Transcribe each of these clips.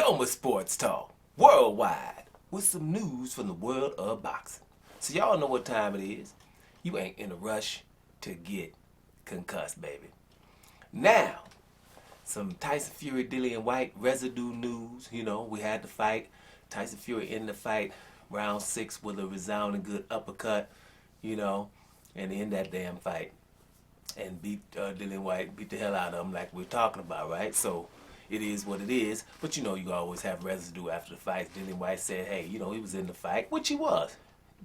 Doma Sports Talk, worldwide, with some news from the world of boxing. So y'all know what time it is. You ain't in a rush to get concussed, baby. Now, some Tyson Fury, Dillian Whyte residue news. You know, we had the fight. Tyson Fury in the fight, round 6 with a resounding good uppercut, you know, and in that damn fight. And beat Dillian Whyte, beat the hell out of him like we're talking about, right? So it is what it is. But you know, you always have residue after the fight. Dillian Whyte said, hey, you know, he was in the fight, which he was.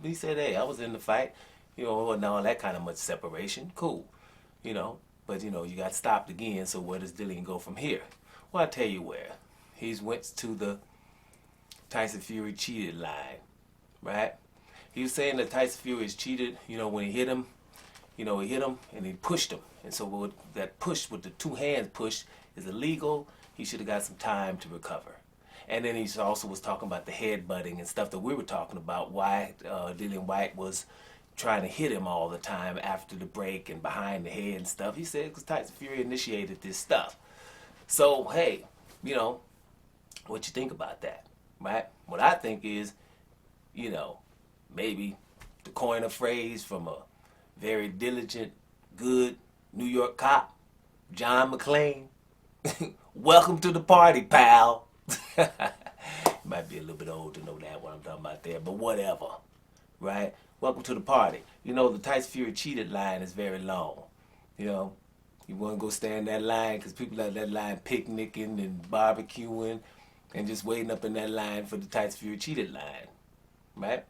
He said, hey, I was in the fight. You know, wasn't all that kind of much separation. Cool. You know, but you know, you got stopped again. So where does Dillian go from here? Well, I'll tell you where. He's went to the Tyson Fury cheated line, right? He was saying that Tyson Fury is cheated, you know, when he hit him. You know, he hit him and he pushed him. And so that push with the two hands push is illegal. He should have got some time to recover. And then he also was talking about the headbutting and stuff that we were talking about, why Dillian Whyte was trying to hit him all the time after the break and behind the head and stuff. He said because Tyson Fury initiated this stuff. So, hey, you know, what you think about that, right? What I think is, you know, maybe to coin a phrase from a very diligent, good New York cop, John McClane. Welcome to the party, pal. Might be a little bit old to know that what I'm talking about there, but whatever, right? Welcome to the party. You know, the Tyson Fury cheated line is very long. You know, you want to go stand that line because people at that line picnicking and barbecuing and just waiting up in that line for the Tyson Fury cheated line, right?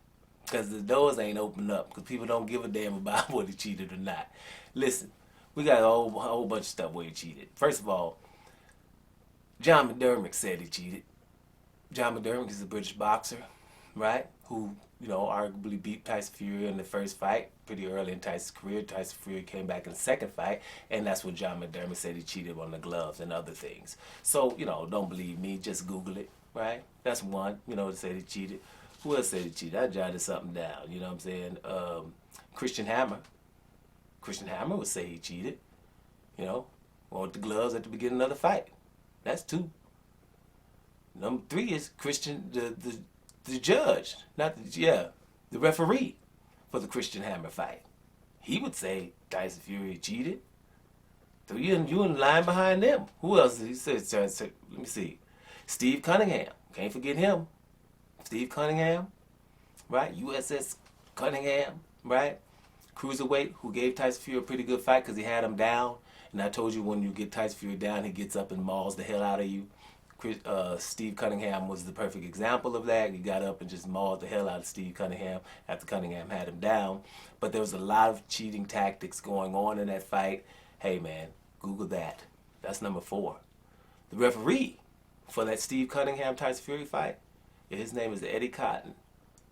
Because the doors ain't opened up because people don't give a damn about whether he cheated or not. Listen, we got a whole bunch of stuff where he cheated. First of all, John McDermott said he cheated. John McDermott is a British boxer, right? Who, you know, arguably beat Tyson Fury in the first fight pretty early in Tyson's career. Tyson Fury came back in the second fight, and that's when John McDermott said he cheated on the gloves and other things. So, you know, don't believe me, just Google it, right? That's one, you know, to say he cheated. Who else said he cheated? I jotted something down, you know what I'm saying? Christian Hammer. Christian Hammer would say he cheated, you know, want the gloves at the beginning of the fight. That's 2. Number 3 is Christian, the judge, the referee for the Christian Hammer fight. He would say Tyson Fury cheated. So you in line behind them. Who else did he say? Let me see. Steve Cunningham. Can't forget him. Steve Cunningham, right? USS Cunningham, right? Cruiserweight, who gave Tyson Fury a pretty good fight because he had him down. And I told you when you get Tyson Fury down, he gets up and mauls the hell out of you. Steve Cunningham was the perfect example of that. He got up and just mauled the hell out of Steve Cunningham after Cunningham had him down. But there was a lot of cheating tactics going on in that fight. Hey, man, Google that. That's number 4. The referee for that Steve Cunningham-Tyson Fury fight, his name is Eddie Cotton.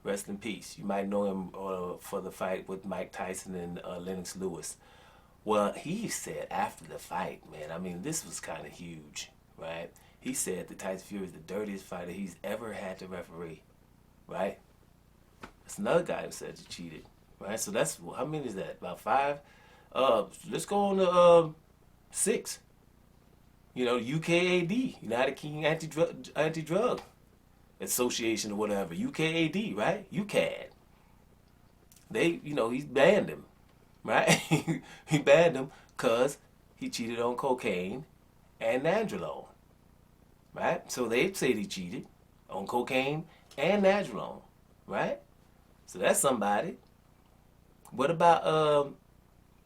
Rest in peace. You might know him for the fight with Mike Tyson and Lennox Lewis. Well, he said after the fight, man, I mean, this was kind of huge, right? He said that Tyson Fury is the dirtiest fighter he's ever had to referee, right? That's another guy who said he cheated, right? So that's, how many is that? About 5? Let's go on to 6. You know, UKAD, United King Anti-Drug Association or whatever, UKAD, right? UCAD. They, you know, he banned him, right? He banned him because he cheated on cocaine and nandrolone, right? So they said he cheated on cocaine and nandrolone, right? So that's somebody. What about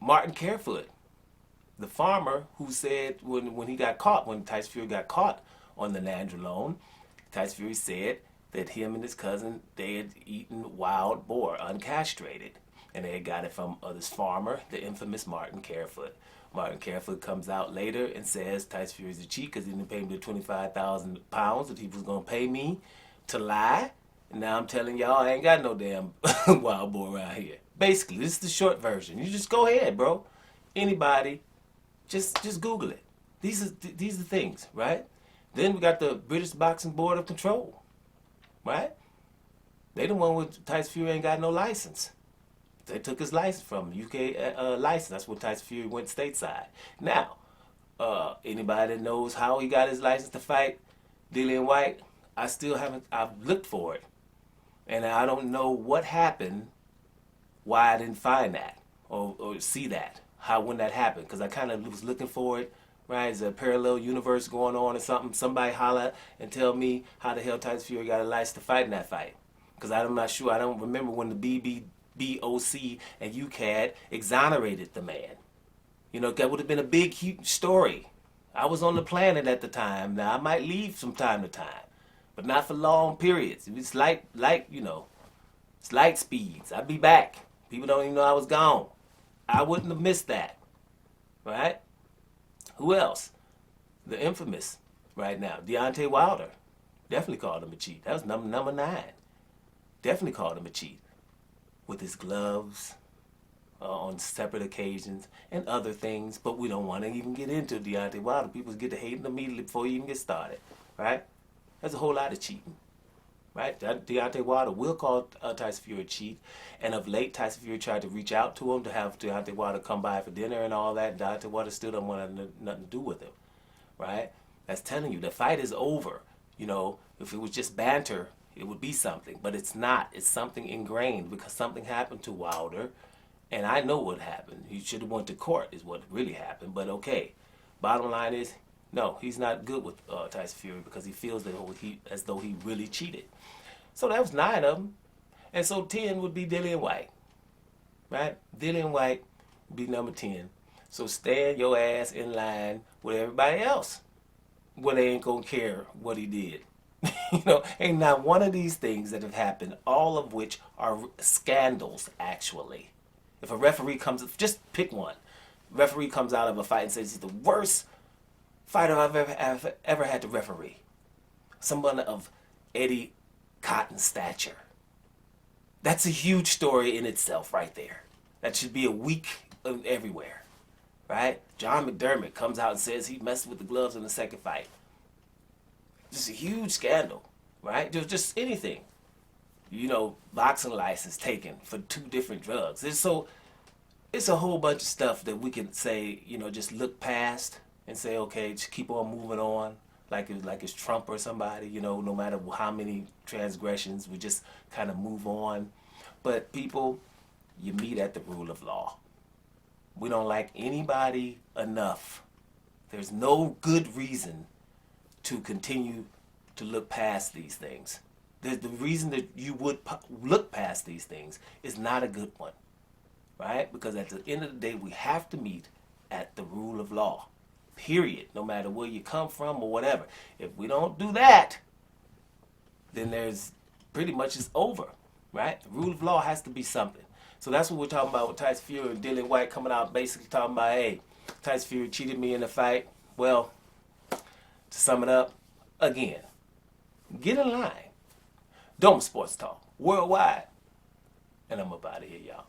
Martin Carefoot, the farmer who said when he got caught, when Tyson Fury got caught on the nandrolone, Tyson Fury said that him and his cousin, they had eaten wild boar, uncastrated. And they had got it from this farmer, the infamous Martin Carefoot. Martin Carefoot comes out later and says Tyson Fury's a cheat because he didn't pay me the 25,000 pounds that he was going to pay me to lie. And now I'm telling y'all I ain't got no damn wild boar around here. Basically, this is the short version. You just go ahead, bro. Anybody, just Google it. These are things, right? Then we got the British Boxing Board of Control, right? They the one with Tyson Fury ain't got no license. They took his license from him, UK license. That's when Tyson Fury went stateside. Now, anybody that knows how he got his license to fight, Dillian Whyte, I still haven't, I've looked for it. And I don't know what happened, why I didn't find that or see that, how, when that happened. Because I kind of was looking for it, right? Is a parallel universe going on or something? Somebody holler and tell me how the hell Tyson Fury got a license to fight in that fight. Because I'm not sure, I don't remember when the BOC and UCAD exonerated the man. You know, that would have been a big, huge story. I was on the planet at the time. Now, I might leave from time to time, but not for long periods. It's you know, it's light speeds. I'd be back. People don't even know I was gone. I wouldn't have missed that, right? Who else? The infamous right now, Deontay Wilder. Definitely called him a cheat. That was number 9. Definitely called him a cheat. With his gloves, on separate occasions, and other things, but we don't want to even get into Deontay Wilder. People get to hating immediately before you even get started, right? There's a whole lot of cheating, right? Deontay Wilder will call Tyson Fury a cheat, and of late, Tyson Fury tried to reach out to him to have Deontay Wilder come by for dinner and all that, and Deontay Wilder still don't want nothing to do with him, right? That's telling you the fight is over. You know, if it was just banter, it would be something, but it's not. It's something ingrained because something happened to Wilder. And I know what happened. He should have went to court is what really happened. But okay, bottom line is, no, he's not good with Tyson Fury because he feels that as though he really cheated. So that was 9 of them. And so 10 would be Dillian Whyte, right? Dillian Whyte would be number 10. So stand your ass in line with everybody else. Well, they ain't going to care what he did. You know, ain't not one of these things that have happened, all of which are scandals, actually. If a referee comes, just pick one. Referee comes out of a fight and says he's the worst fighter I've ever had to referee. Someone of Eddie Cotton's stature. That's a huge story in itself right there. That should be a week everywhere, right? John McDermott comes out and says he messed with the gloves in the second fight. Just a huge scandal, right? Just anything. You know, boxing license taken for 2 different drugs. It's a whole bunch of stuff that we can say, you know, just look past and say, okay, just keep on moving on, like it's Trump or somebody, you know, no matter how many transgressions, we just kind of move on. But people, you meet at the rule of law. We don't like anybody enough. There's no good reason to continue to look past these things. The reason that you would look past these things is not a good one, right? Because at the end of the day, we have to meet at the rule of law, period, no matter where you come from or whatever. If we don't do that, then there's pretty much it's over, right? The rule of law has to be something. So that's what we're talking about with Tyson Fury and Dillian Whyte coming out basically talking about, hey, Tyson Fury cheated me in the fight. Well, to sum it up, again, get in line. Dome Sports Talk, worldwide. And I'm up out of here, y'all.